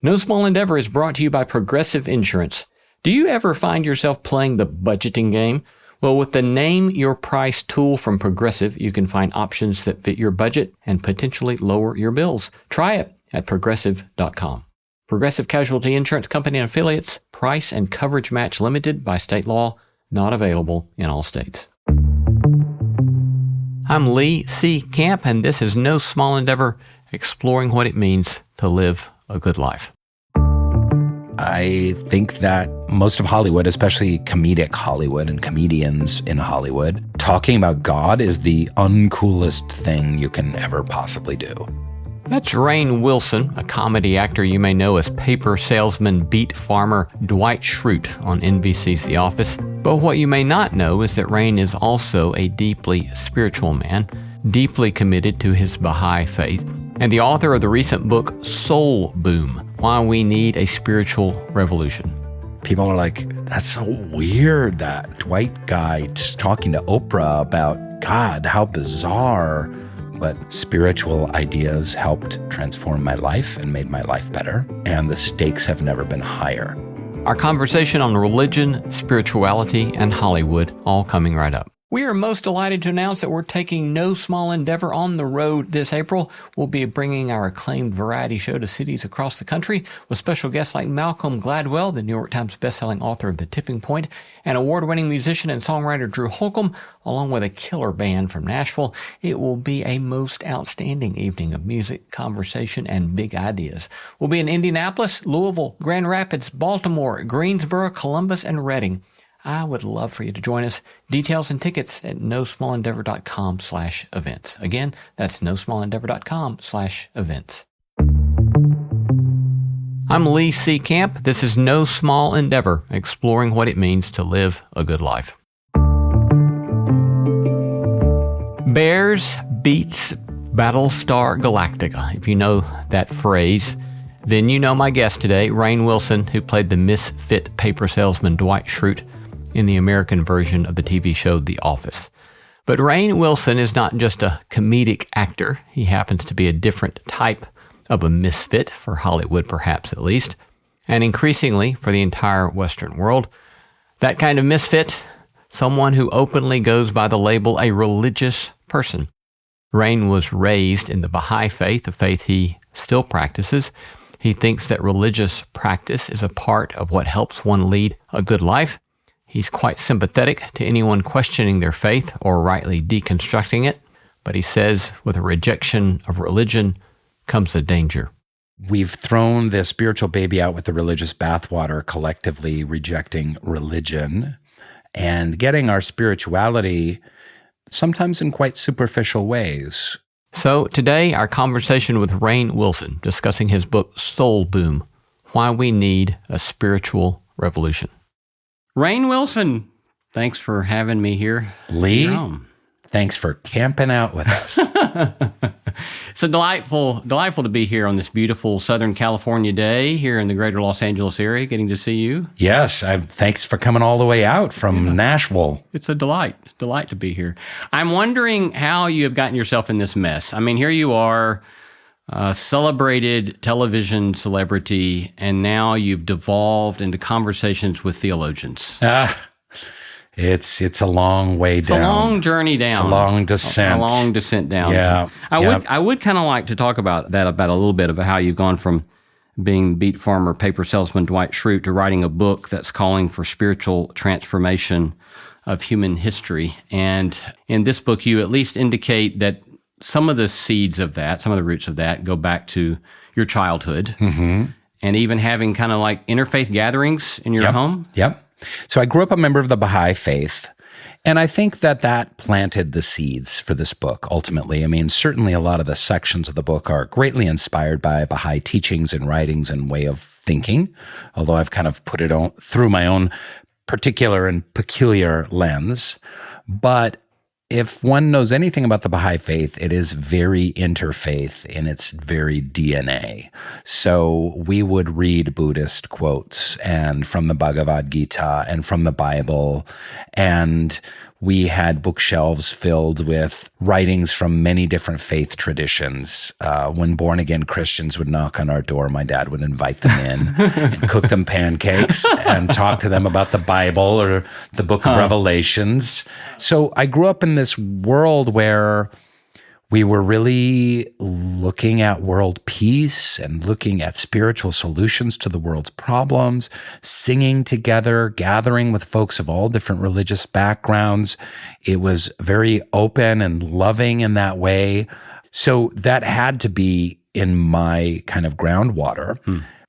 No Small Endeavor is brought to you by Progressive Insurance. Do you ever find yourself playing the budgeting game? Well, with the Name Your Price tool from Progressive, you can find options that fit your budget and potentially lower your bills. Try it at Progressive.com. Progressive Casualty Insurance Company and Affiliates. Price and coverage match limited by state law. Not available in all states. I'm Lee C. Camp, and this is No Small Endeavor, exploring what it means to live a good life. I think that most of Hollywood, especially comedic Hollywood and comedians in Hollywood, talking about God is the uncoolest thing you can ever possibly do. That's Rainn Wilson, a comedy actor you may know as paper salesman, beet farmer Dwight Schrute on NBC's The Office. But what you may not know is that Rainn is also a deeply spiritual man, deeply committed to his Baha'i faith, and the author of the recent book Soul Boom, Why We Need a Spiritual Revolution. People are like, that's so weird, that Dwight guy talking to Oprah about God, how bizarre. But spiritual ideas helped transform my life and made my life better, and the stakes have never been higher. Our conversation on religion, spirituality, and Hollywood, all coming right up. We are most delighted to announce that we're taking No Small Endeavor on the road this April. We'll be bringing our acclaimed variety show to cities across the country with special guests like Malcolm Gladwell, the New York Times bestselling author of The Tipping Point, and award-winning musician and songwriter Drew Holcomb, along with a killer band from Nashville. It will be a most outstanding evening of music, conversation, and big ideas. We'll be in Indianapolis, Louisville, Grand Rapids, Baltimore, Greensboro, Columbus, and Reading. I would love for you to join us. Details and tickets at nosmallendeavor.com/events. Again, that's nosmallendeavor.com/events. I'm Lee C. Camp. This is No Small Endeavor, exploring what it means to live a good life. Bears, beets, Battlestar Galactica. If you know that phrase, then you know my guest today, Rainn Wilson, who played the misfit paper salesman Dwight Schrute in the American version of the TV show The Office. But Rainn Wilson is not just a comedic actor. He happens to be a different type of a misfit, for Hollywood perhaps at least, and increasingly for the entire Western world. That kind of misfit, someone who openly goes by the label a religious person. Rainn was raised in the Baha'i faith, a faith he still practices. He thinks that religious practice is a part of what helps one lead a good life. He's quite sympathetic to anyone questioning their faith or rightly deconstructing it, but he says with a rejection of religion comes a danger. We've thrown the spiritual baby out with the religious bathwater, collectively rejecting religion and getting our spirituality sometimes in quite superficial ways. So today, our conversation with Rainn Wilson, discussing his book Soul Boom, Why We Need a Spiritual Revolution. Rainn Wilson, thanks for having me here. Lee, thanks for camping out with us. It's delightful to be here on this beautiful Southern California day here in the greater Los Angeles area, getting to see you. Yes, thanks for coming all the way out from Nashville. It's a delight to be here. I'm wondering how you have gotten yourself in this mess. I mean, here you are, celebrated television celebrity, and now you've devolved into conversations with theologians. It's a long way down. It's a long journey down. It's a long descent. A long descent down. Yeah. I would kind of like to talk about that, about a little bit, about how you've gone from being beet farmer, paper salesman Dwight Schrute to writing a book that's calling for spiritual transformation of human history. And in this book, you at least indicate that some of the seeds of that, some of the roots of that go back to your childhood, and even having kind of like interfaith gatherings in your home. Yep. So I grew up a member of the Baha'i faith, and I think that planted the seeds for this book, ultimately. I mean, certainly a lot of the sections of the book are greatly inspired by Baha'i teachings and writings and way of thinking, although I've kind of put it on through my own particular and peculiar lens. But if one knows anything about the Baha'i faith, it is very interfaith in its very DNA. So we would read Buddhist quotes and from the Bhagavad Gita and from the Bible, and We had bookshelves filled with writings from many different faith traditions. When born-again Christians would knock on our door, my dad would invite them in and cook them pancakes and talk to them about the Bible or the book of Revelations. So I grew up in this world where we were really looking at world peace and looking at spiritual solutions to the world's problems, singing together, gathering with folks of all different religious backgrounds. It was very open and loving in that way. So that had to be in my kind of groundwater.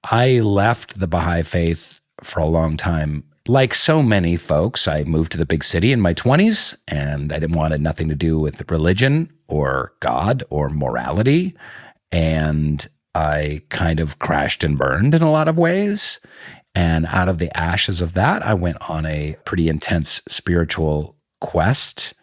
I left the Baha'i faith for a long time. Like so many folks, I moved to the big city in my 20s, and I didn't want nothing to do with religion or God or morality. And I kind of crashed and burned in a lot of ways. And out of the ashes of that, I went on a pretty intense spiritual quest.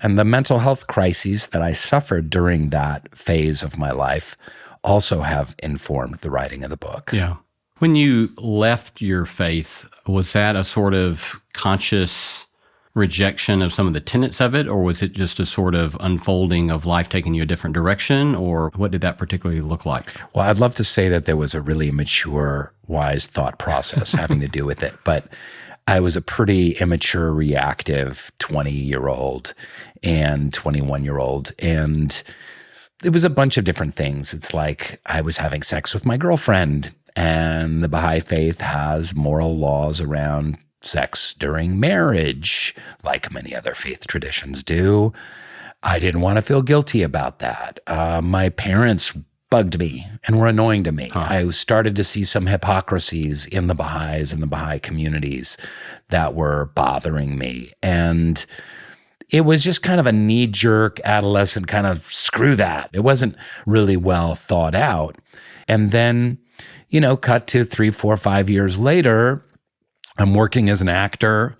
And the mental health crises that I suffered during that phase of my life also have informed the writing of the book. Yeah. When you left your faith, was that a sort of conscious rejection of some of the tenets of it, or was it just a sort of unfolding of life taking you a different direction, or what did that particularly look like? Well, I'd love to say that there was a really mature, wise thought process having to do with it, but I was a pretty immature, reactive 20-year-old and 21-year-old, and it was a bunch of different things. It's like I was having sex with my girlfriend, and the Baha'i faith has moral laws around sex during marriage, like many other faith traditions do. I didn't want to feel guilty about that. My parents bugged me and were annoying to me. I started to see some hypocrisies in the Baha'is and the Baha'i communities that were bothering me. And it was just kind of a knee-jerk adolescent kind of screw that. It wasn't really well thought out. And then, cut to 3, 4, 5 years later, I'm working as an actor,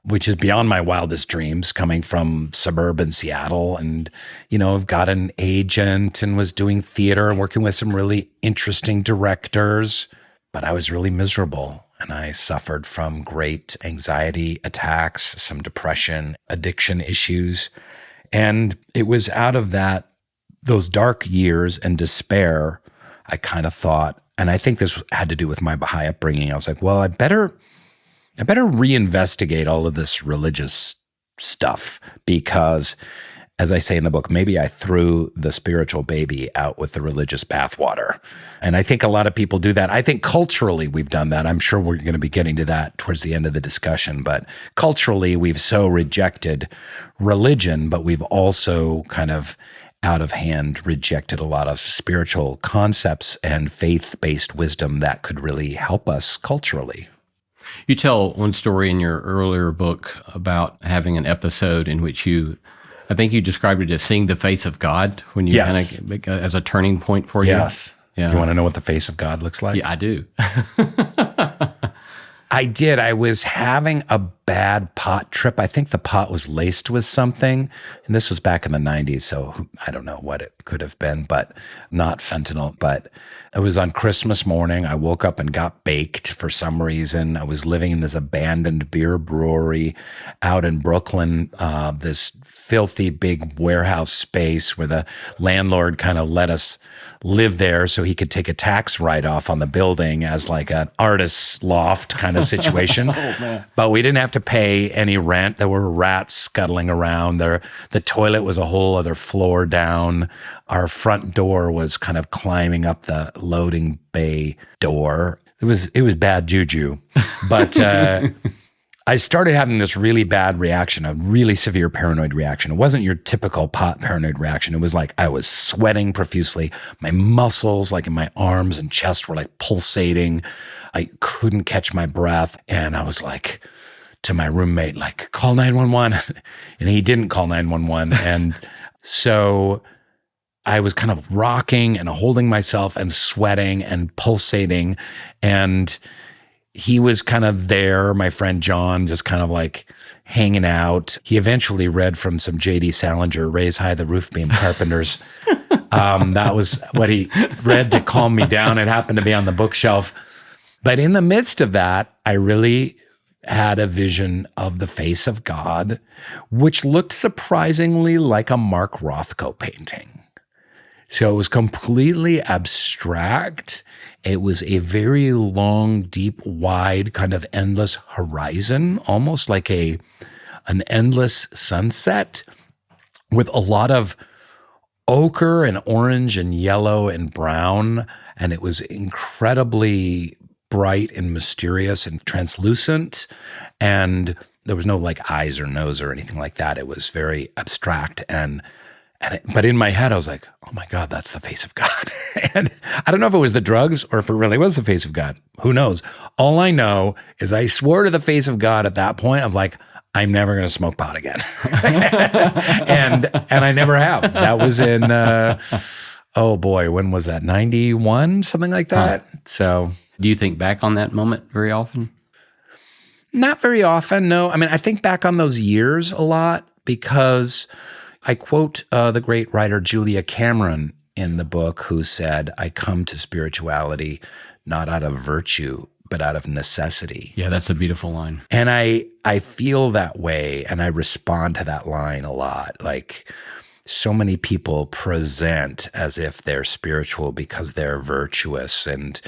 which is beyond my wildest dreams, coming from suburban Seattle. And, I've got an agent and was doing theater and working with some really interesting directors. But I was really miserable, and I suffered from great anxiety attacks, some depression, addiction issues. And it was out of those dark years and despair, I kind of thought, and I think this had to do with my Baha'i upbringing. I was like, well, I better reinvestigate all of this religious stuff, because, as I say in the book, maybe I threw the spiritual baby out with the religious bathwater. And I think a lot of people do that. I think culturally we've done that. I'm sure we're going to be getting to that towards the end of the discussion. But culturally, we've so rejected religion, but we've also kind of out of hand rejected a lot of spiritual concepts and faith-based wisdom that could really help us culturally. You tell one story in your earlier book about having an episode in which I think you described it as seeing the face of God when you Yes. kind of as a turning point for you. Yes. Yeah. Do you want to know what the face of God looks like? Yeah, I do. I did. I was having a bad pot trip. I think the pot was laced with something. And this was back in the 90s, so I don't know what it could have been, but not fentanyl. But it was on Christmas morning. I woke up and got baked for some reason. I was living in this abandoned beer brewery out in Brooklyn, this filthy big warehouse space where the landlord kind of let us live there so he could take a tax write-off on the building as like an artist's loft kind of situation. But we didn't have to pay any rent. There were rats scuttling around there. The toilet was a whole other floor down. Our front door was kind of climbing up the loading bay door. It was bad juju. But I started having this really bad reaction, a really severe paranoid reaction. It wasn't your typical pot paranoid reaction. It was like I was sweating profusely. My muscles, like in my arms and chest, were like pulsating. I couldn't catch my breath. And I was like to my roommate, like, call 911. And he didn't call 911. And so I was kind of rocking and holding myself and sweating and pulsating. And he was kind of there, my friend John, just kind of like hanging out. He eventually read from some J.D. Salinger, Raise High the Roof Beam Carpenters. That was what he read to calm me down. It happened to be on the bookshelf. But in the midst of that, I really had a vision of the face of God, which looked surprisingly like a Mark Rothko painting. So it was completely abstract. It was a very long, deep, wide, kind of endless horizon, almost like an endless sunset with a lot of ochre and orange and yellow and brown. And it was incredibly bright and mysterious and translucent. And there was no like eyes or nose or anything like that. It was very abstract. But in my head, I was like, oh my God, that's the face of God. And I don't know if it was the drugs or if it really was the face of God. Who knows? All I know is I swore to the face of God at that point. I was like, I'm never going to smoke pot again. and I never have. That was in, oh boy, when was that? 91, something like that. Huh. So. Do you think back on that moment very often? Not very often, no. I mean, I think back on those years a lot because I quote the great writer Julia Cameron in the book who said, I come to spirituality not out of virtue, but out of necessity. Yeah, that's a beautiful line. And I feel that way, and I respond to that line a lot. Like, so many people present as if they're spiritual because they're virtuous, and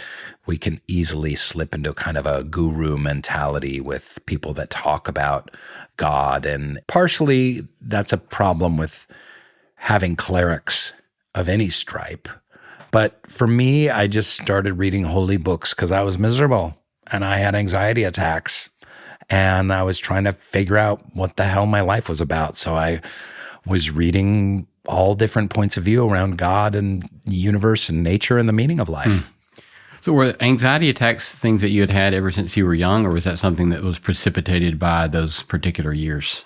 we can easily slip into kind of a guru mentality with people that talk about God. And partially that's a problem with having clerics of any stripe. But for me, I just started reading holy books because I was miserable and I had anxiety attacks and I was trying to figure out what the hell my life was about. So I was reading all different points of view around God and the universe and nature and the meaning of life. So were anxiety attacks things that you had had ever since you were young, or was that something that was precipitated by those particular years?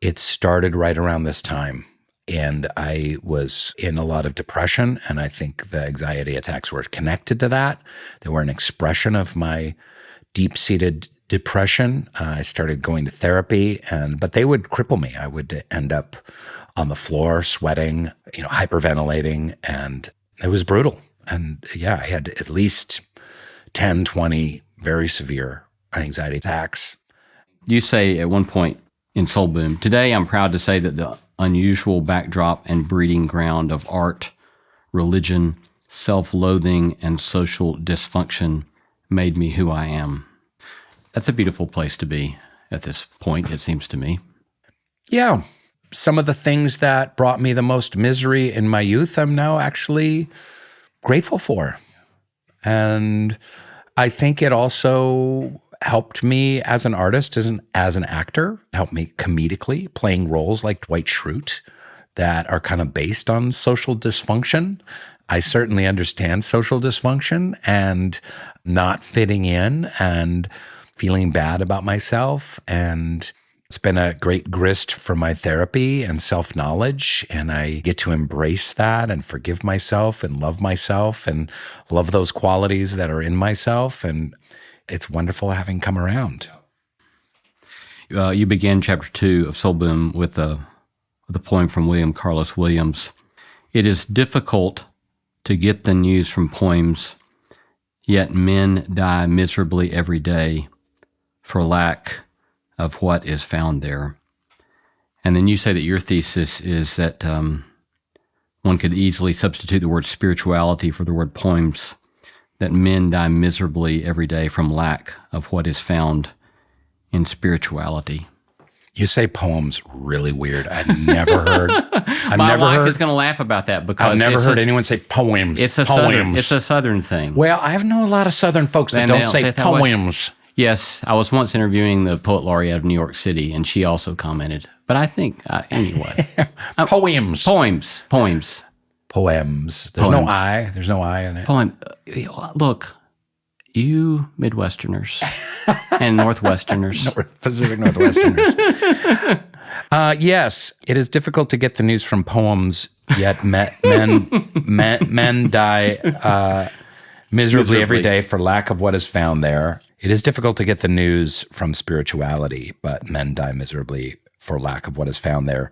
It started right around this time. And I was in a lot of depression, and I think the anxiety attacks were connected to that. They were an expression of my deep-seated depression. I started going to therapy, but they would cripple me. I would end up on the floor sweating, hyperventilating, and it was brutal. And yeah, I had at least 10, 20 very severe anxiety attacks. You say at one point in Soul Boom, today I'm proud to say that the unusual backdrop and breeding ground of art, religion, self-loathing, and social dysfunction made me who I am. That's a beautiful place to be at this point, it seems to me. Yeah. Some of the things that brought me the most misery in my youth, I'm now actually grateful for. And I think it also helped me as an artist, as an actor, helped me comedically, playing roles like Dwight Schrute that are kind of based on social dysfunction. I certainly understand social dysfunction and not fitting in and feeling bad about myself. And it's been a great grist for my therapy and self-knowledge. And I get to embrace that and forgive myself and love those qualities that are in myself. And it's wonderful having come around. You began chapter 2 of Soul Boom with a poem from William Carlos Williams. It is difficult to get the news from poems, yet men die miserably every day for lack of what is found there. And then you say that your thesis is that one could easily substitute the word spirituality for the word poems, that men die miserably every day from lack of what is found in spirituality. You say poems really weird. I've never heard. My wife is going to laugh about that because I've never heard anyone say poems. It's a Southern thing. Well, I know a lot of Southern folks that don't say poems. Yes, I was once interviewing the poet laureate of New York City, and she also commented. But I think, anyway. Poems. There's no I. There's no I in it. Poem. Look, you Midwesterners and Northwesterners. Pacific Northwesterners. Yes, it is difficult to get the news from poems, yet men die miserably every day for lack of what is found there. It is difficult to get the news from spirituality, but men die miserably for lack of what is found there.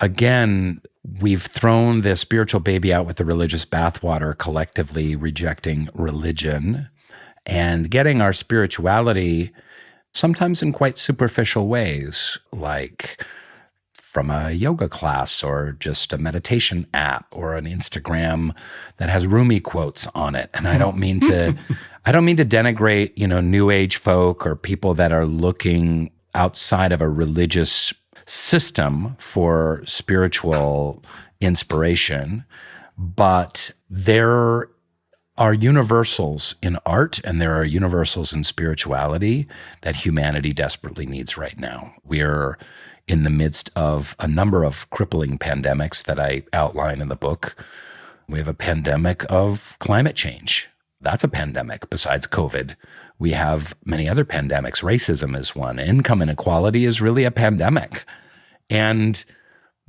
Again, we've thrown the spiritual baby out with the religious bathwater, collectively rejecting religion and getting our spirituality sometimes in quite superficial ways, like from a yoga class or just a meditation app or an Instagram that has Rumi quotes on it. And I don't mean to denigrate, new age folk or people that are looking outside of a religious system for spiritual inspiration, but there are universals in art and there are universals in spirituality that humanity desperately needs right now. We're in the midst of a number of crippling pandemics that I outline in the book. We have a pandemic of climate change. That's a pandemic besides COVID. We have many other pandemics. Racism is one. Income inequality is really a pandemic. And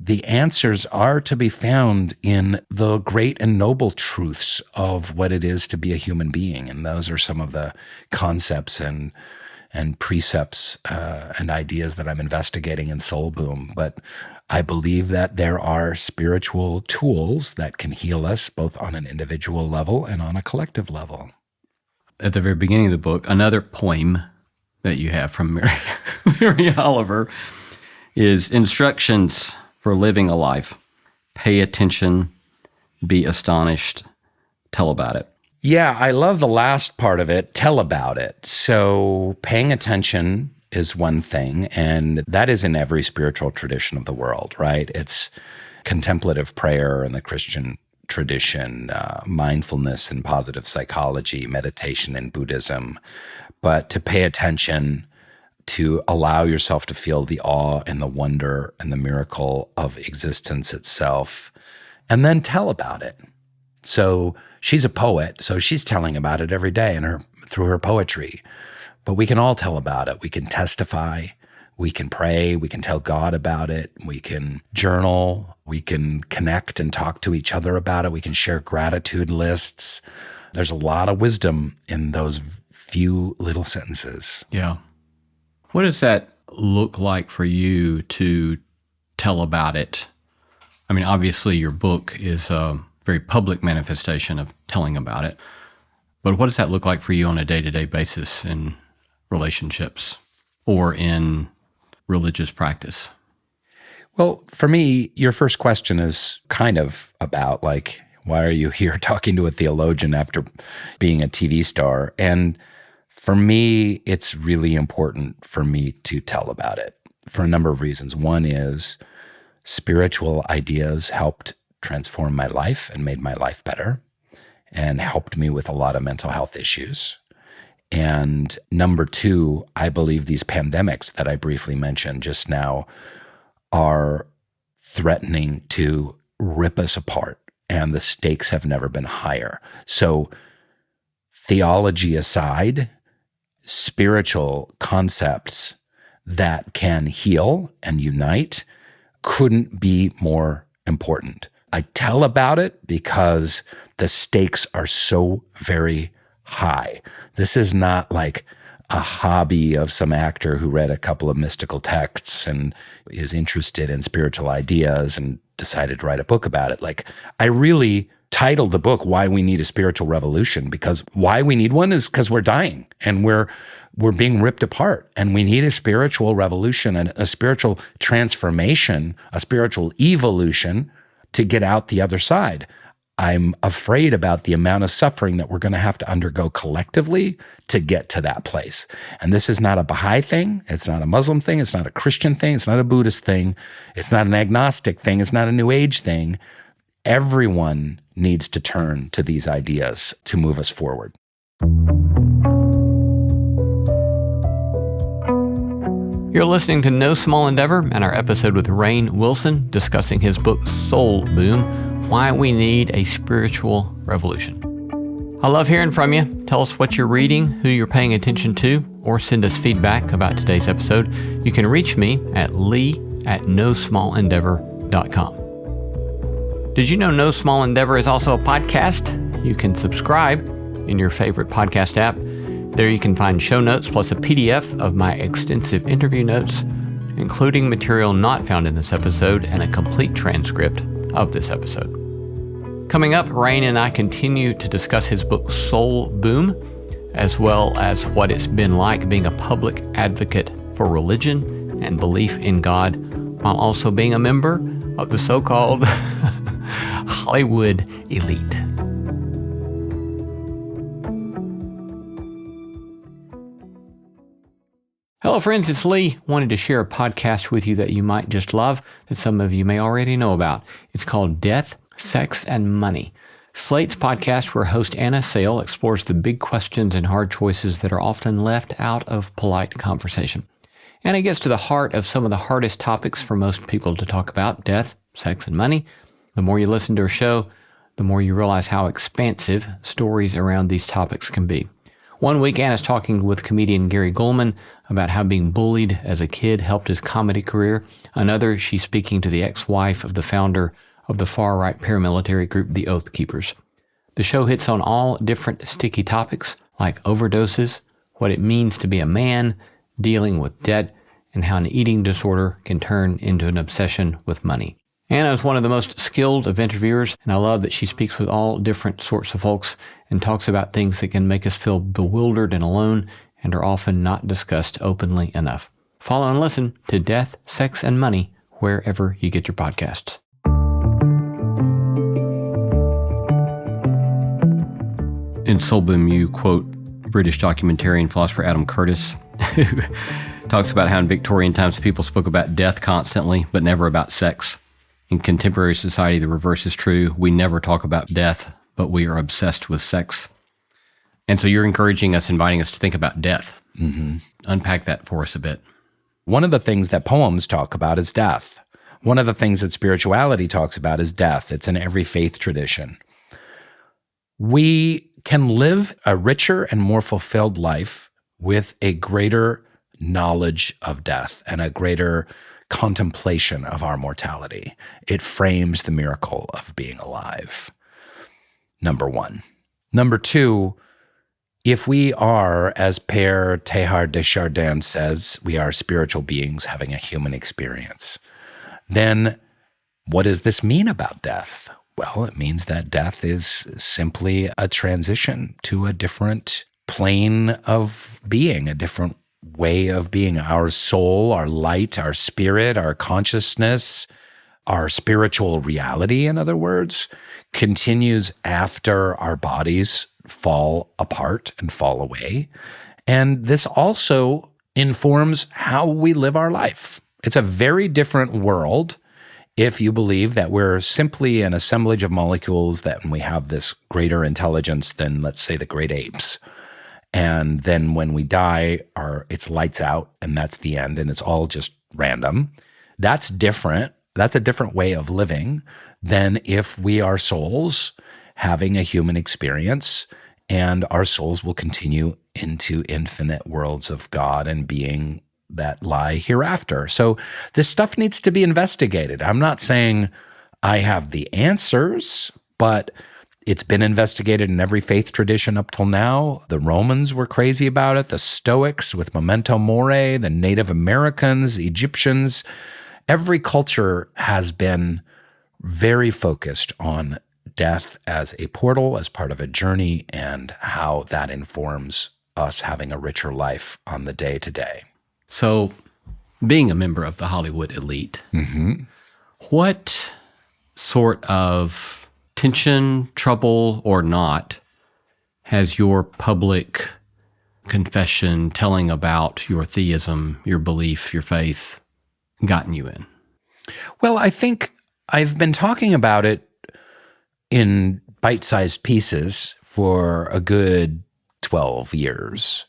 the answers are to be found in the great and noble truths of what it is to be a human being. And those are some of the concepts and precepts and ideas that I'm investigating in Soul Boom. But I believe that there are spiritual tools that can heal us both on an individual level and on a collective level. At the very beginning of the book, another poem that you have from Mary Oliver is instructions for living a life. Pay attention, be astonished, tell about it. Yeah, I love the last part of it, tell about it. So paying attention is one thing, and that is in every spiritual tradition of the world, right? It's contemplative prayer in the Christian tradition, mindfulness and positive psychology, meditation in Buddhism. But to pay attention, to allow yourself to feel the awe and the wonder and the miracle of existence itself, and then tell about it. So she's a poet, so she's telling about it every day through her poetry. But we can all tell about it. We can testify, we can pray, we can tell God about it, we can journal, we can connect and talk to each other about it, we can share gratitude lists. There's a lot of wisdom in those few little sentences. Yeah. What does that look like for you to tell about it? I mean, obviously your book is a very public manifestation of telling about it, but what does that look like for you on a day-to-day basis in relationships or in religious practice? Well, for me, your first question is kind of about like, why are you here talking to a theologian after being a TV star? And for me, it's really important for me to tell about it for a number of reasons. One is spiritual ideas helped transform my life and made my life better and helped me with a lot of mental health issues. And number two, I believe these pandemics that I briefly mentioned just now are threatening to rip us apart, and the stakes have never been higher. So theology aside, spiritual concepts that can heal and unite couldn't be more important. I tell about it because the stakes are so very high. This is not like a hobby of some actor who read a couple of mystical texts and is interested in spiritual ideas and decided to write a book about it. Like, I really titled the book Why We Need a Spiritual Revolution, because why we need one is because we're dying and we're being ripped apart, and we need a spiritual revolution and a spiritual transformation, a spiritual evolution to get out the other side. I'm afraid about the amount of suffering that we're going to have to undergo collectively to get to that place. And this is not a Baha'i thing. It's not a Muslim thing. It's not a Christian thing. It's not a Buddhist thing. It's not an agnostic thing. It's not a New Age thing. Everyone needs to turn to these ideas to move us forward. You're listening to No Small Endeavor and our episode with Rainn Wilson discussing his book Soul Boom, Why We Need a Spiritual Revolution. I love hearing from you. Tell us what you're reading, who you're paying attention to, or send us feedback about today's episode. You can reach me at lee@nosmallendeavor.com. Did you know No Small Endeavor is also a podcast? You can subscribe in your favorite podcast app. There you can find show notes plus a PDF of my extensive interview notes, including material not found in this episode and a complete transcript of this episode. Coming up, Rainn and I continue to discuss his book Soul Boom, as well as what it's been like being a public advocate for religion and belief in God, while also being a member of the so-called Hollywood elite. Hello, friends. It's Lee. Wanted to share a podcast with you that you might just love, that some of you may already know about. It's called Death, Sex, and Money. Slate's podcast, where host Anna Sale explores the big questions and hard choices that are often left out of polite conversation. Anna gets to the heart of some of the hardest topics for most people to talk about: death, sex, and money. The more you listen to her show, the more you realize how expansive stories around these topics can be. One week, Anna's talking with comedian Gary Gulman about how being bullied as a kid helped his comedy career. Another, she's speaking to the ex-wife of the founder of the far-right paramilitary group, the Oath Keepers. The show hits on all different sticky topics like overdoses, what it means to be a man, dealing with debt, and how an eating disorder can turn into an obsession with money. Anna is one of the most skilled of interviewers, and I love that she speaks with all different sorts of folks and talks about things that can make us feel bewildered and alone and are often not discussed openly enough. Follow and listen to Death, Sex, and Money wherever you get your podcasts. In Soul Boom, you quote British documentarian philosopher Adam Curtis, who talks about how in Victorian times people spoke about death constantly, but never about sex. In contemporary society, the reverse is true. We never talk about death, but we are obsessed with sex. And so you're encouraging us, inviting us to think about death. Mm-hmm. Unpack that for us a bit. One of the things that poems talk about is death. One of the things that spirituality talks about is death. It's in every faith tradition. We can live a richer and more fulfilled life with a greater knowledge of death and a greater contemplation of our mortality. It frames the miracle of being alive. Number one. Number two, if we are, as Père Teilhard de Chardin says, we are spiritual beings having a human experience, then what does this mean about death? Well, it means that death is simply a transition to a different plane of being, a different way of being. Our soul, our light, our spirit, our consciousness, our spiritual reality, in other words, continues after our bodies fall apart and fall away. And this also informs how we live our life. It's a very different world if you believe that we're simply an assemblage of molecules, that we have this greater intelligence than, let's say, the great apes. And then when we die, it's lights out and that's the end and it's all just random. That's different. That's a different way of living than if we are souls having a human experience, and our souls will continue into infinite worlds of God and being that lie hereafter. So this stuff needs to be investigated. I'm not saying I have the answers, but it's been investigated in every faith tradition up till now. The Romans were crazy about it, the Stoics with Memento Mori, the Native Americans, the Egyptians. Every culture has been very focused on death as a portal, as part of a journey, and how that informs us having a richer life on the day-to-day. So, being a member of the Hollywood elite, what sort of tension, trouble, or not has your public confession telling about your theism, your belief, your faith gotten you in? Well, I think I've been talking about it in bite-sized pieces for a good 12 years.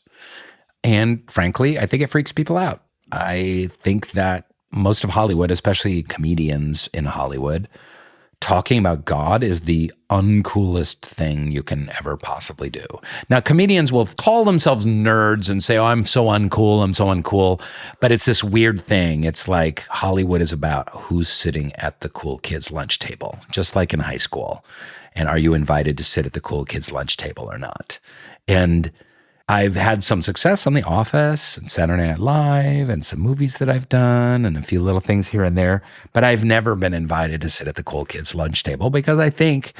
And frankly, I think it freaks people out. I think that most of Hollywood, especially comedians in Hollywood, talking about God is the uncoolest thing you can ever possibly do. Now, comedians will call themselves nerds and say, oh, I'm so uncool. But it's this weird thing. It's like Hollywood is about who's sitting at the cool kids' lunch table, just like in high school. And are you invited to sit at the cool kids' lunch table or not? And I've had some success on The Office and Saturday Night Live and some movies that I've done and a few little things here and there, but I've never been invited to sit at the cool kids' lunch table because I think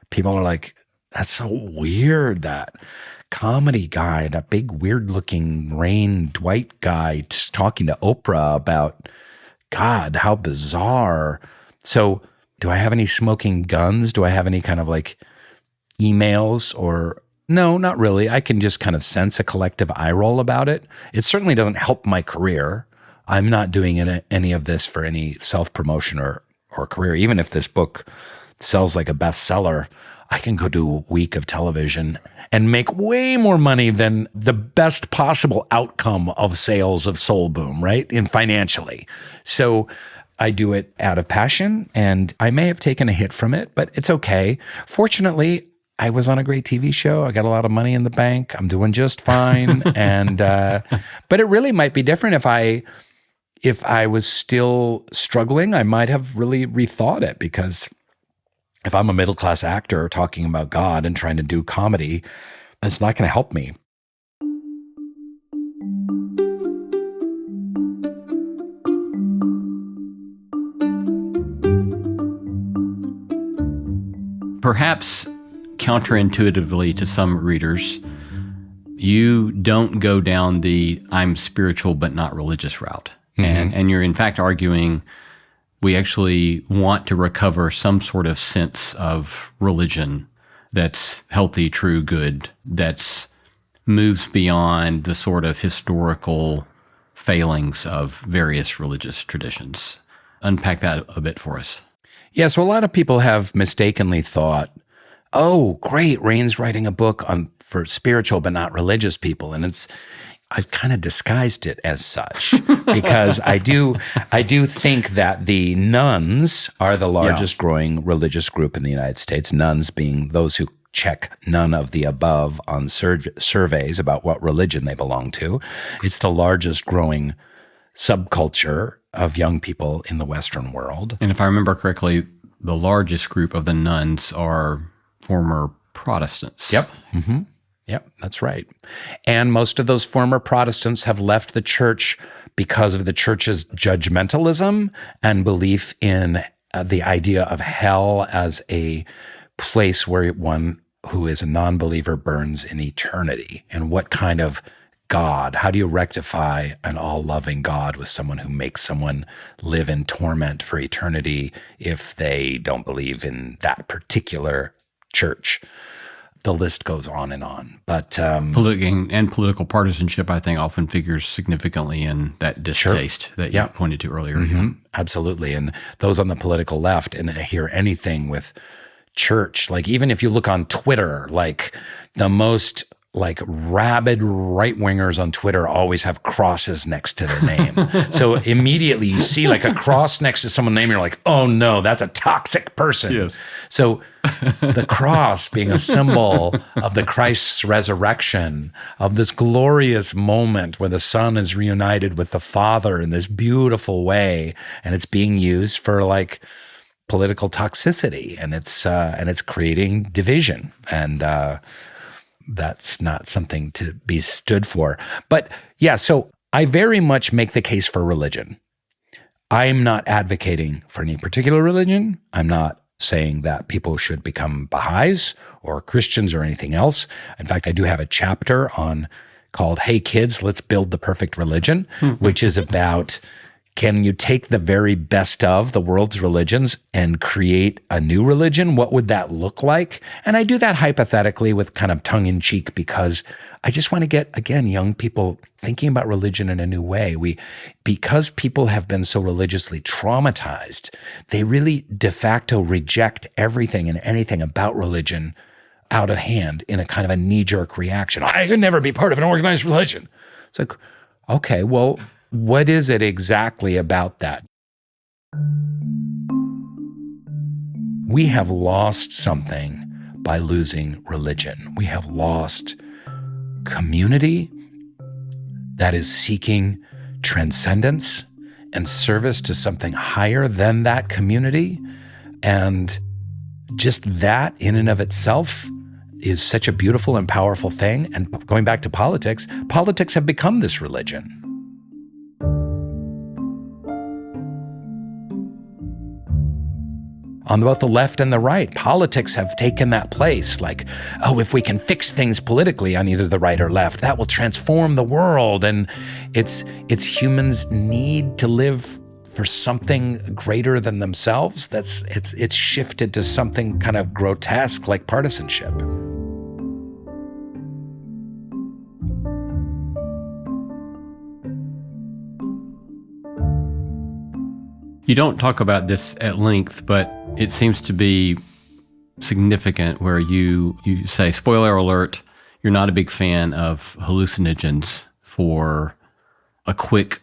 people are like, that's so weird that comedy guy, that big weird looking Dwight guy talking to Oprah about God, how bizarre. So do I have any smoking guns? Do I have any kind of like emails or no, not really. I can just kind of sense a collective eye roll about it. It certainly doesn't help my career. I'm not doing any of this for any self-promotion or career. Even if this book sells like a bestseller, I can go do a week of television and make way more money than the best possible outcome of sales of Soul Boom, right? In financially. So I do it out of passion, and I may have taken a hit from it, but it's okay. Fortunately, I was on a great TV show. I got a lot of money in the bank. I'm doing just fine. And but it really might be different if I was still struggling. I might have really rethought it, because if I'm a middle-class actor talking about God and trying to do comedy, it's not going to help me. Perhaps counterintuitively to some readers, you don't go down the I'm spiritual but not religious route. Mm-hmm. And you're in fact arguing we actually want to recover some sort of sense of religion that's healthy, true, good, that's moves beyond the sort of historical failings of various religious traditions. Unpack that a bit for us. Yeah, so a lot of people have mistakenly thought, oh, great, Rainn's writing a book for spiritual but not religious people. And I've kind of disguised it as such, because I do think that the nuns are the largest growing religious group in the United States, nuns being those who check none of the above on surveys about what religion they belong to. It's the largest growing subculture of young people in the Western world. And if I remember correctly, the largest group of the nuns are former Protestants. Yep. Mm-hmm. Yep, that's right. And most of those former Protestants have left the church because of the church's judgmentalism and belief in the idea of hell as a place where one who is a non-believer burns in eternity. And what kind of God, how do you rectify an all-loving God with someone who makes someone live in torment for eternity if they don't believe in that particular church? The list goes on and on. But political partisanship, I think, often figures significantly in that distaste that you pointed to earlier. Mm-hmm. Yeah. Absolutely. And those on the political left, and hear anything with church, like even if you look on Twitter, like the most like rabid right-wingers on Twitter always have crosses next to their name. So immediately you see like a cross next to someone's name, you're like, oh no, that's a toxic person. Yes. So the cross being a symbol of the Christ's resurrection, of this glorious moment where the Son is reunited with the Father in this beautiful way, and it's being used for like political toxicity, and it's creating division, and that's not something to be stood for. But yeah, so I very much make the case for religion. I'm not advocating for any particular religion. I'm not saying that people should become Baha'is or Christians or anything else. In fact, I do have a chapter called Hey Kids, Let's Build the Perfect Religion, which is about, can you take the very best of the world's religions and create a new religion? What would that look like? And I do that hypothetically with kind of tongue-in-cheek, because I just want to get, again, young people thinking about religion in a new way. Because people have been so religiously traumatized, they really de facto reject everything and anything about religion out of hand in a kind of a knee-jerk reaction. I could never be part of an organized religion. It's like, okay, well, what is it exactly about that? We have lost something by losing religion. We have lost community that is seeking transcendence and service to something higher than that community. And just that in and of itself is such a beautiful and powerful thing. And going back to politics have become this religion. on both the left and the right. Politics have taken that place. Like, oh, if we can fix things politically on either the right or left, that will transform the world. And it's humans' need to live for something greater than themselves. It's shifted to something kind of grotesque like partisanship. You don't talk about this at length, but it seems to be significant where you say, spoiler alert, you're not a big fan of hallucinogens for a quick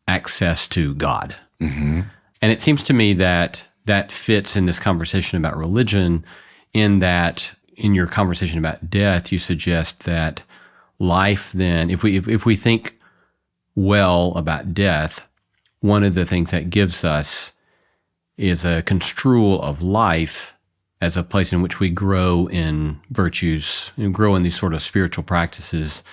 access to God. Mm-hmm. And it seems to me that that fits in this conversation about religion, in that in your conversation about death, you suggest that life then, if we think well about death, one of the things that gives us is a construal of life as a place in which we grow in virtues and grow in these sort of spiritual practices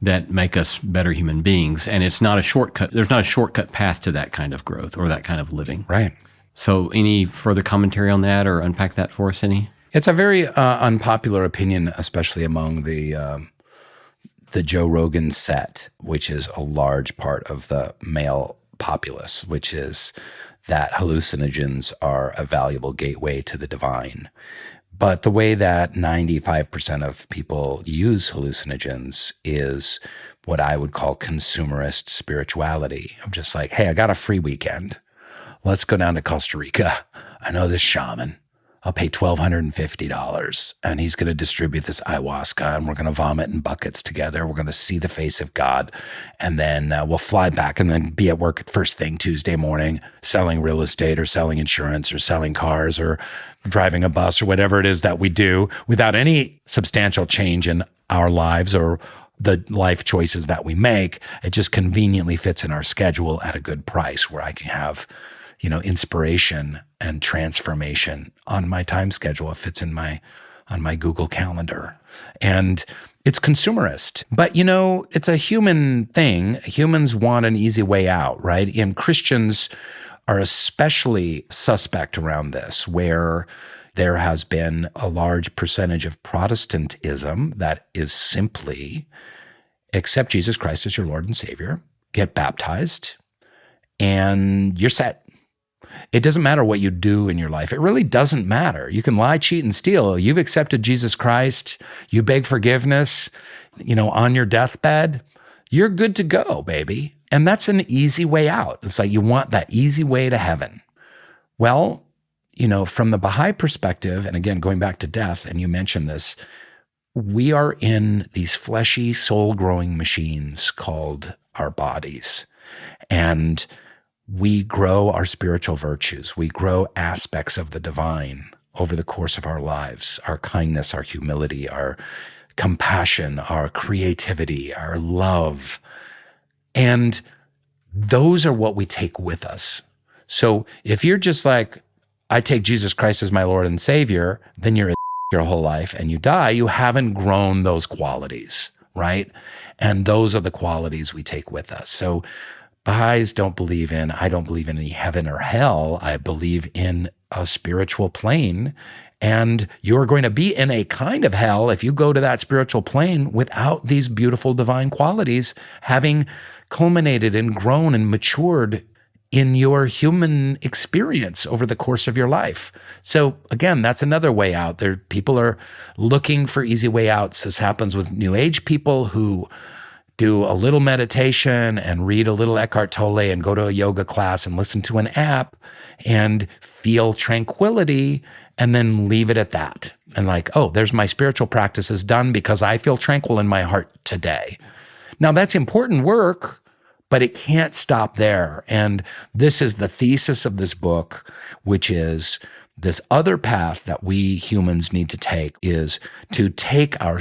that make us better human beings. And it's not a shortcut. There's not a shortcut path to that kind of growth or that kind of living. Right. So any further commentary on that or unpack that for us, any? It's a very unpopular opinion, especially among the Joe Rogan set, which is a large part of the male populace, which is that hallucinogens are a valuable gateway to the divine. But the way that 95% of people use hallucinogens is what I would call consumerist spirituality. I'm just like, hey, I got a free weekend. Let's go down to Costa Rica. I know this shaman. I'll pay $1,250 and he's going to distribute this ayahuasca and we're going to vomit in buckets together. We're going to see the face of God. And then we'll fly back and then be at work at first thing Tuesday morning, selling real estate or selling insurance or selling cars or driving a bus or whatever it is that we do without any substantial change in our lives or the life choices that we make. It just conveniently fits in our schedule at a good price where I can have, inspiration and transformation on my time schedule. It fits on my Google Calendar. And it's consumerist. But, it's a human thing. Humans want an easy way out, right? And Christians are especially suspect around this, where there has been a large percentage of Protestantism that is simply accept Jesus Christ as your Lord and Savior, get baptized, and you're set. It doesn't matter what you do in your life. It really doesn't matter. You can lie, cheat, and steal. You've accepted Jesus Christ. You beg forgiveness, on your deathbed. You're good to go, baby. And that's an easy way out. It's like you want that easy way to heaven. Well, from the Baha'i perspective, and again, going back to death, and you mentioned this, we are in these fleshy, soul-growing machines called our bodies. And we grow our spiritual virtues. We grow aspects of the divine over the course of our lives, our kindness, our humility, our compassion, our creativity, our love. And those are what we take with us. So if you're just like, I take Jesus Christ as my Lord and Savior, then you're your whole life and you die, you haven't grown those qualities, right? And those are the qualities we take with us. So Baha'is I don't believe in any heaven or hell. I believe in a spiritual plane. And you're going to be in a kind of hell if you go to that spiritual plane without these beautiful divine qualities having culminated and grown and matured in your human experience over the course of your life. So again, that's another way out. People are looking for easy way outs. This happens with New Age people who do a little meditation and read a little Eckhart Tolle and go to a yoga class and listen to an app and feel tranquility and then leave it at that. And like, oh, there's my spiritual practices done because I feel tranquil in my heart today. Now that's important work, but it can't stop there. And this is the thesis of this book, which is this other path that we humans need to take is to take our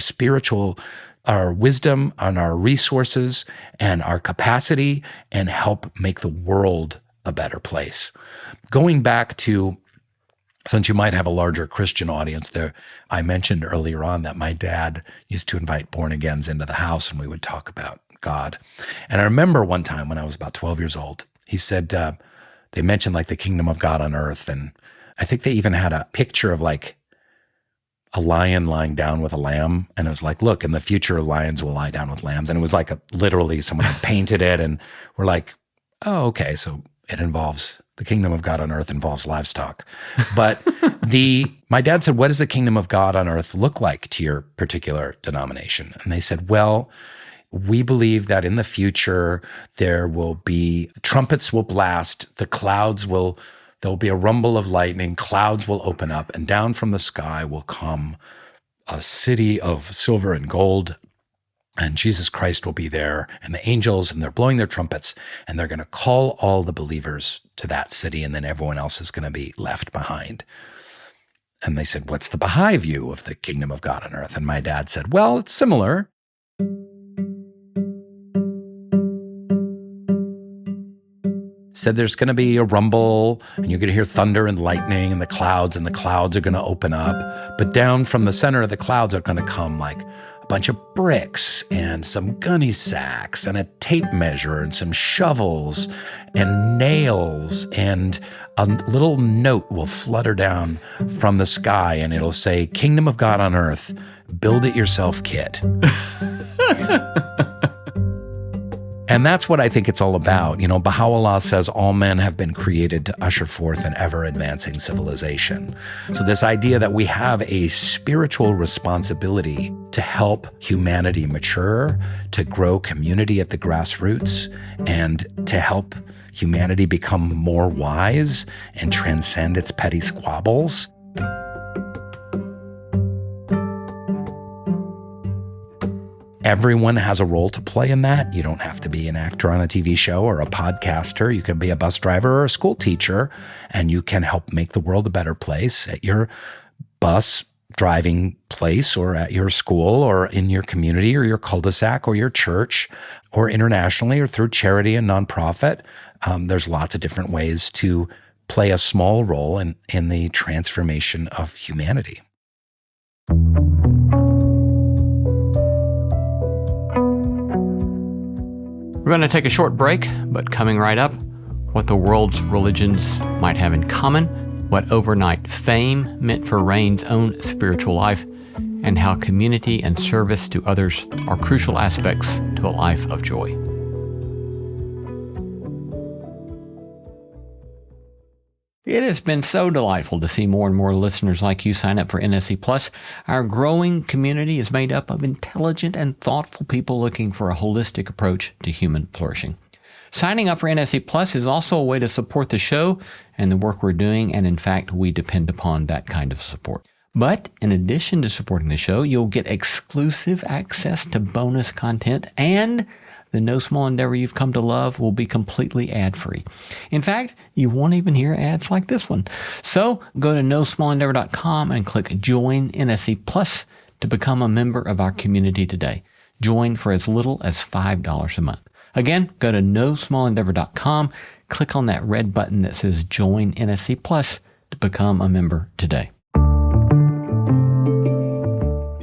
wisdom and our resources and our capacity and help make the world a better place. Going back to, since you might have a larger Christian audience there, I mentioned earlier on that my dad used to invite born-agains into the house and we would talk about God. And I remember one time when I was about 12 years old, he said, they mentioned like the kingdom of God on earth. And I think they even had a picture of like a lion lying down with a lamb. And it was like, look, in the future, lions will lie down with lambs. And it was like literally someone had painted it. And we're like, oh, okay. So it involves the kingdom of God on earth involves livestock. But my dad said, what does the kingdom of God on earth look like to your particular denomination? And they said, well, we believe that in the future, there will be trumpets will blast, there'll be a rumble of lightning, clouds will open up, and down from the sky will come a city of silver and gold, and Jesus Christ will be there, and the angels, and they're blowing their trumpets, and they're going to call all the believers to that city, and then everyone else is going to be left behind. And they said, what's the Baha'i view of the kingdom of God on earth? And my dad said, well, it's similar. Said there's going to be a rumble, and you're going to hear thunder and lightning and the clouds are going to open up. But down from the center of the clouds are going to come like a bunch of bricks and some gunny sacks and a tape measure and some shovels and nails, and a little note will flutter down from the sky, and it'll say, Kingdom of God on earth, build it yourself kit. And that's what I think it's all about. You know, Baha'u'llah says all men have been created to usher forth an ever-advancing civilization. So this idea that we have a spiritual responsibility to help humanity mature, to grow community at the grassroots, and to help humanity become more wise and transcend its petty squabbles. Everyone has a role to play in that. You don't have to be an actor on a TV show or a podcaster. You can be a bus driver or a school teacher, and you can help make the world a better place at your bus driving place or at your school or in your community or your cul-de-sac or your church or internationally or through charity and nonprofit. There's lots of different ways to play a small role in the transformation of humanity. We're going to take a short break, but coming right up, what the world's religions might have in common, what overnight fame meant for Rainn's own spiritual life, and how community and service to others are crucial aspects to a life of joy. It has been so delightful to see more and more listeners like you sign up for NSE Plus. Our growing community is made up of intelligent and thoughtful people looking for a holistic approach to human flourishing. Signing up for NSE Plus is also a way to support the show and the work we're doing, and in fact, we depend upon that kind of support. But in addition to supporting the show, you'll get exclusive access to bonus content, and the No Small Endeavor you've come to love will be completely ad-free. In fact, you won't even hear ads like this one. So go to nosmallendeavor.com and click Join NSE Plus to become a member of our community today. Join for as little as $5 a month. Again, go to nosmallendeavor.com, click on that red button that says Join NSE Plus to become a member today.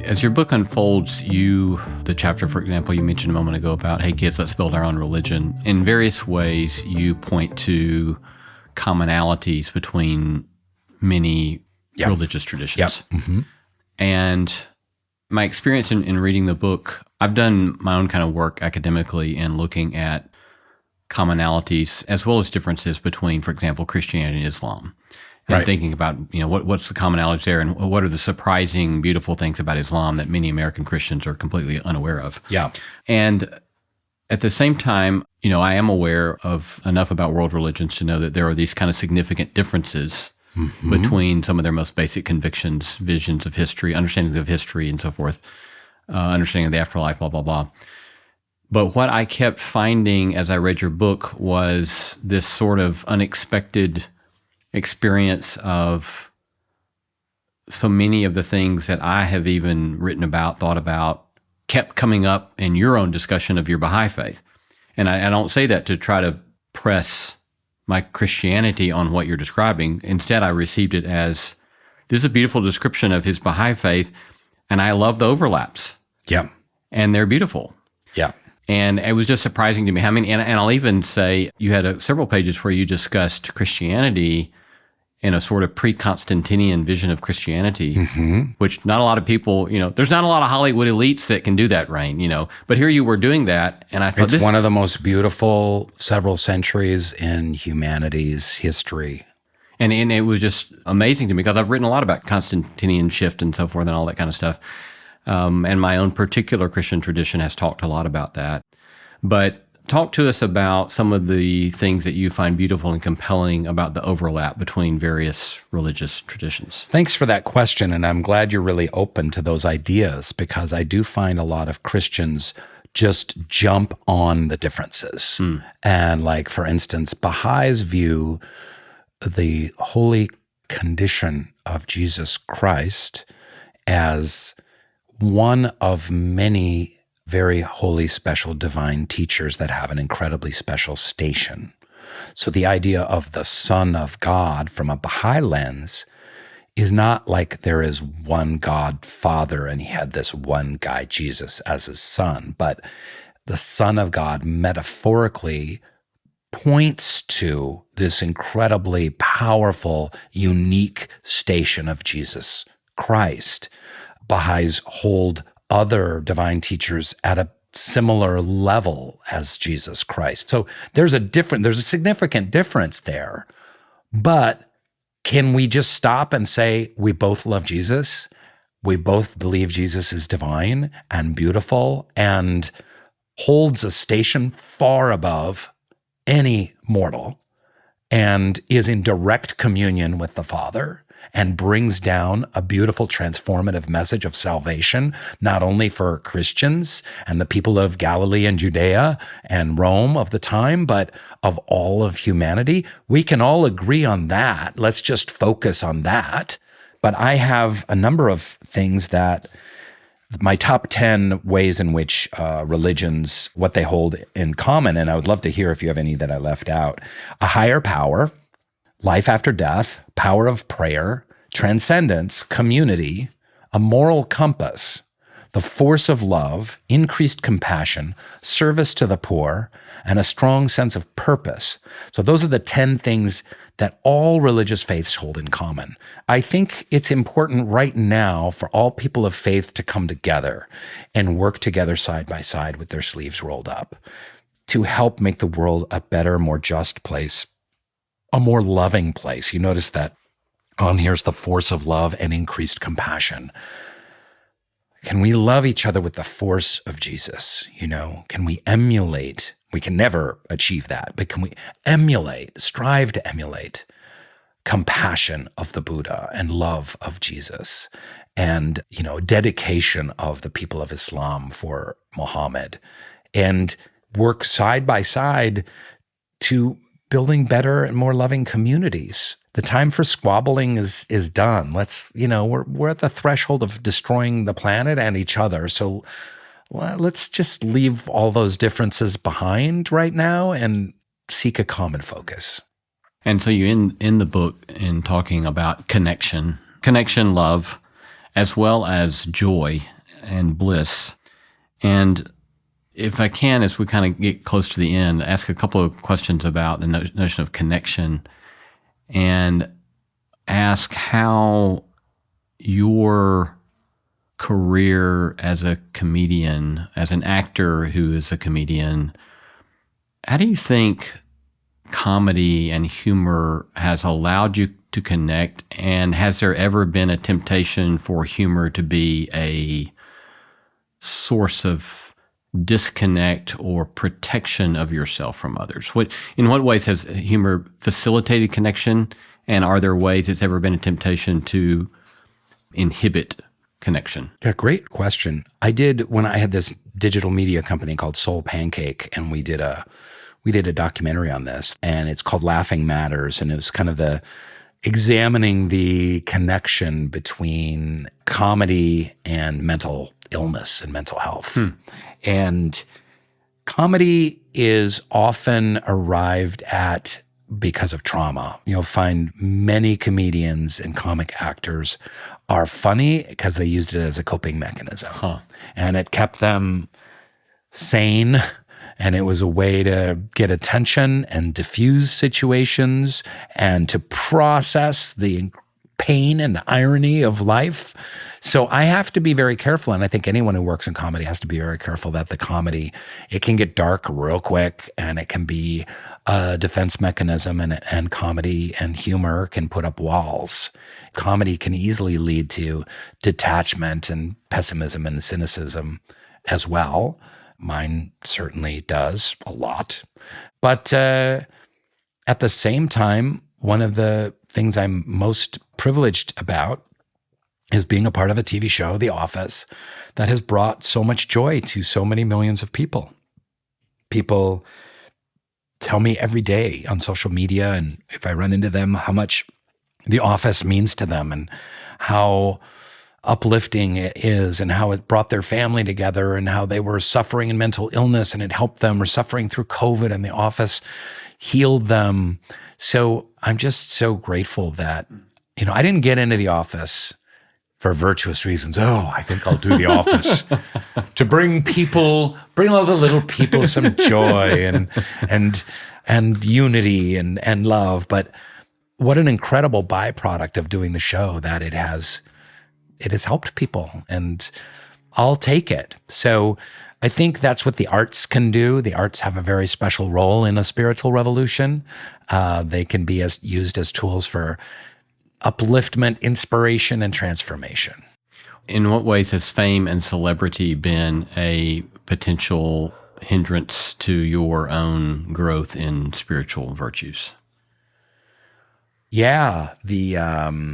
As your book unfolds, the chapter, for example, you mentioned a moment ago about, hey kids, let's build our own religion. In various ways, you point to commonalities between many religious traditions. Yep. Mm-hmm. And my experience in reading the book, I've done my own kind of work academically in looking at commonalities as well as differences between, for example, Christianity and Islam. And thinking about, what's the commonalities there, and what are the surprising, beautiful things about Islam that many American Christians are completely unaware of. Yeah. And at the same time, I am aware of enough about world religions to know that there are these kind of significant differences between some of their most basic convictions, visions of history, understandings of history, and so forth, understanding of the afterlife, blah, blah, blah. But what I kept finding as I read your book was this sort of unexpected experience of so many of the things that I have even written about, thought about, kept coming up in your own discussion of your Baha'i faith. And I don't say that to try to press my Christianity on what you're describing. Instead, I received it as, this is a beautiful description of his Baha'i faith, and I love the overlaps. Yeah. And they're beautiful. Yeah. And it was just surprising to me how many, and I'll even say you had several pages where you discussed Christianity in a sort of pre-Constantinian vision of Christianity, which not a lot of people, there's not a lot of Hollywood elites that can do that, Rainn, but here you were doing that, and I thought it's one of the most beautiful several centuries in humanity's history. And it was just amazing to me because I've written a lot about Constantinian shift and so forth and all that kind of stuff. And my own particular Christian tradition has talked a lot about that. But talk to us about some of the things that you find beautiful and compelling about the overlap between various religious traditions. Thanks for that question. And I'm glad you're really open to those ideas, because I do find a lot of Christians just jump on the differences. And like, for instance, Baha'is view the holy condition of Jesus Christ as one of many very holy, special, divine teachers that have an incredibly special station. So the idea of the Son of God from a Baha'i lens is not like there is one God Father and he had this one guy, Jesus, as his son, but the Son of God metaphorically points to this incredibly powerful, unique station of Jesus Christ. Baha'is hold other divine teachers at a similar level as Jesus Christ. So there's a significant difference there. But can we just stop and say we both love Jesus? We both believe Jesus is divine and beautiful and holds a station far above any mortal and is in direct communion with the Father and brings down a beautiful transformative message of salvation, not only for Christians and the people of Galilee and Judea and Rome of the time, but of all of humanity. We can all agree on that. Let's just focus on that. But I have a number of things that my top 10 ways in which religions, what they hold in common, and I would love to hear if you have any that I left out. A higher power, life after death, power of prayer, transcendence, community, a moral compass, the force of love, increased compassion, service to the poor, and a strong sense of purpose. So those are the 10 things that all religious faiths hold in common. I think it's important right now for all people of faith to come together and work together side by side with their sleeves rolled up to help make the world a better, more just place, a more loving place. You notice that on here's the force of love and increased compassion. Can we love each other with the force of Jesus? Can we emulate? We can never achieve that, but can we strive to emulate compassion of the Buddha and love of Jesus and, dedication of the people of Islam for Muhammad, and work side by side to building better and more loving communities? The time for squabbling is done. We're at the threshold of destroying the planet and each other. So let's just leave all those differences behind right now and seek a common focus. And so you in the book in talking about connection, love, as well as joy and bliss. And if I can, as we kind of get close to the end, ask a couple of questions about the notion of connection and ask how your career as a comedian, as an actor who is a comedian, how do you think comedy and humor has allowed you to connect? And has there ever been a temptation for humor to be a source of disconnect or protection of yourself from others? In what ways has humor facilitated connection? And are there ways it's ever been a temptation to inhibit connection? Yeah, great question. When I had this digital media company called Soul Pancake, and we did a documentary on this, and it's called Laughing Matters, and it was kind of examining the connection between comedy and mental illness and mental health. And comedy is often arrived at because of trauma. You'll find many comedians and comic actors are funny because they used it as a coping mechanism. And it kept them sane And it was a way to get attention and diffuse situations and to process the pain and irony of life. So I have to be very careful. And I think anyone who works in comedy has to be very careful that the comedy, it can get dark real quick and it can be a defense mechanism, and comedy and humor can put up walls. Comedy can easily lead to detachment and pessimism and cynicism as well. Mine certainly does a lot. But at the same time, one of the things I'm most privileged about is being a part of a TV show, The Office, that has brought so much joy to so many millions of people. People tell me every day on social media, and if I run into them, how much The Office means to them and how uplifting it is and how it brought their family together and how they were suffering in mental illness and it helped them, or suffering through COVID and The Office healed them. So I'm just so grateful that, I didn't get into The Office for virtuous reasons. Oh, I think I'll do The Office to bring all the little people some joy and unity and love. But what an incredible byproduct of doing the show that it has helped people, and I'll take it. So I think that's what the arts can do. The arts have a very special role in a spiritual revolution. They can be used as tools for upliftment, inspiration, and transformation. In what ways has fame and celebrity been a potential hindrance to your own growth in spiritual virtues? Yeah, I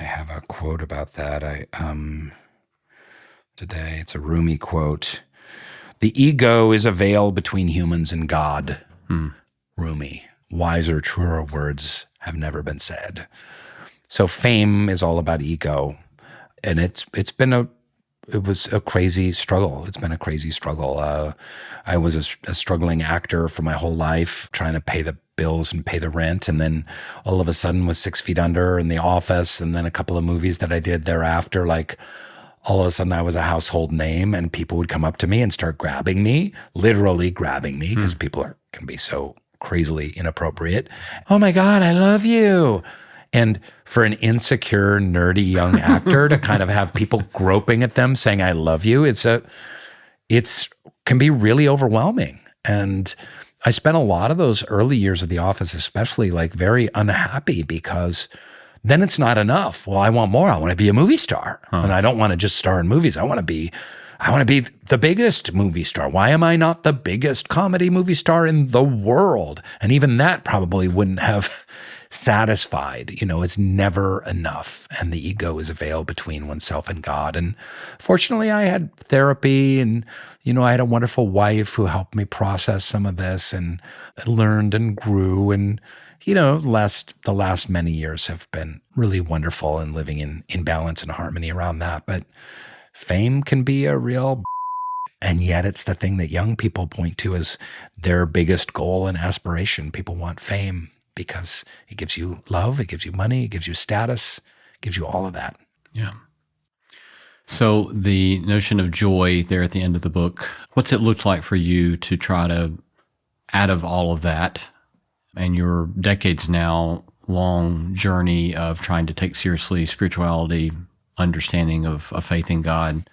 have a quote about that. Today, it's a Rumi quote. The ego is a veil between humans and God. Rumi. Wiser, truer words have never been said. So fame is all about ego. And it was a crazy struggle. It's been a crazy struggle. I was a struggling actor for my whole life, trying to pay the bills and pay the rent. And then all of a sudden was 6 Feet Under and The Office, and then a couple of movies that I did thereafter, like all of a sudden I was a household name and people would come up to me and start grabbing me, literally grabbing me, because people can be so crazily inappropriate. Oh my God, I love you. And for an insecure, nerdy young actor to kind of have people groping at them saying, I love you, it's can be really overwhelming. And I spent a lot of those early years of The Office, especially, like very unhappy, because then it's not enough. Well, I want more. I want to be a movie star. And I don't want to just star in movies. I want to be the biggest movie star. Why am I not the biggest comedy movie star in the world? And even that probably wouldn't have satisfied. It's never enough. And the ego is a veil between oneself and God. And fortunately, I had therapy, and, I had a wonderful wife who helped me process some of this, and learned and grew. And, the last many years have been really wonderful, and living in balance and harmony around that. But fame can be a real, and yet it's the thing that young people point to as their biggest goal and aspiration. People want fame because it gives you love, it gives you money, it gives you status, it gives you all of that. Yeah. So the notion of joy there at the end of the book, what's it looked like for you to try to, out of all of that and your decades now long journey of trying to take seriously spirituality, understanding of a faith in God,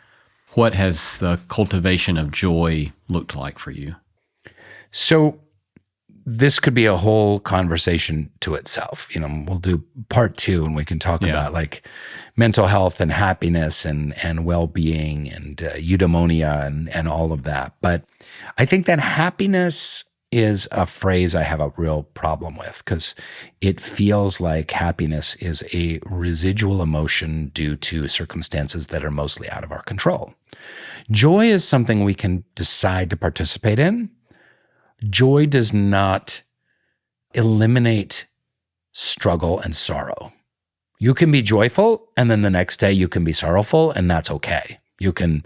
what has the cultivation of joy looked like for you? So this could be a whole conversation to itself. We'll do part 2 and we can talk about like mental health and happiness and well-being and eudaimonia and all of that. But I think that happiness is a phrase I have a real problem with, because it feels like happiness is a residual emotion due to circumstances that are mostly out of our control. Joy is something we can decide to participate in. Joy does not eliminate struggle and sorrow. You can be joyful, and then the next day you can be sorrowful, and that's okay. You can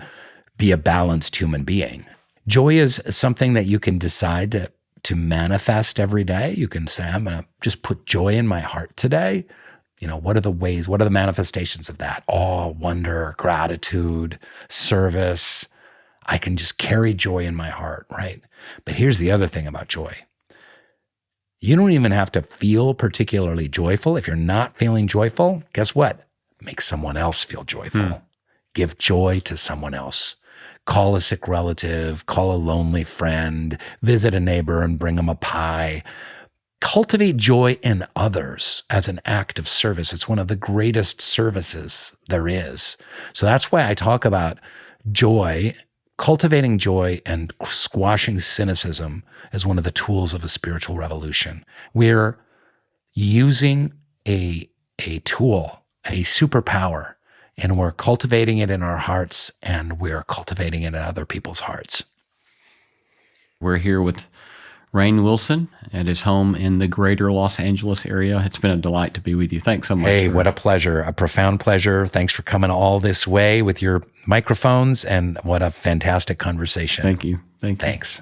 be a balanced human being. Joy is something that you can decide to manifest every day. You can say, I'm going to just put joy in my heart today. What are the ways, what are the manifestations of that? Awe, wonder, gratitude, service, I can just carry joy in my heart, right? But here's the other thing about joy. You don't even have to feel particularly joyful. If you're not feeling joyful, guess what? Make someone else feel joyful. Give joy to someone else. Call a sick relative, call a lonely friend, visit a neighbor and bring them a pie. Cultivate joy in others as an act of service. It's one of the greatest services there is. So that's why I talk about joy, cultivating joy and squashing cynicism as one of the tools of a spiritual revolution. We're using a tool, a superpower, and we're cultivating it in our hearts, and we're cultivating it in other people's hearts. We're here with Rainn Wilson at his home in the greater Los Angeles area. It's been a delight to be with you. Thanks so much. Hey, what a pleasure, a profound pleasure. Thanks for coming all this way with your microphones, and what a fantastic conversation. Thank you. Thanks.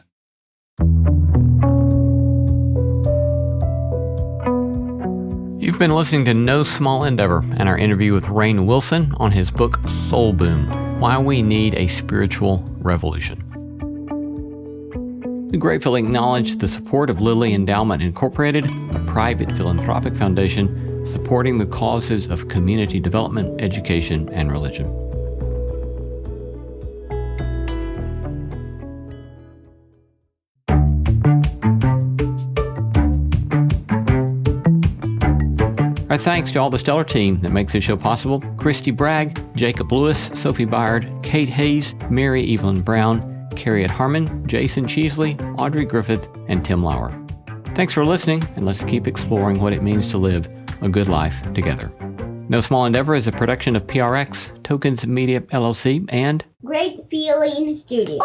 You've been listening to No Small Endeavor and our interview with Rainn Wilson on his book Soul Boom: Why We Need a Spiritual Revolution. We gratefully acknowledge the support of Lilly Endowment Incorporated, a private philanthropic foundation supporting the causes of community development, education, and religion. Our thanks to all the stellar team that makes this show possible: Christy Bragg, Jacob Lewis, Sophie Byard, Kate Hayes, Mary Evelyn Brown, Carriet Harmon, Jason Cheesley, Audrey Griffith, and Tim Lauer. Thanks for listening, and let's keep exploring what it means to live a good life together. No Small Endeavor is a production of PRX, Tokens Media LLC, and Great Feeling Studios.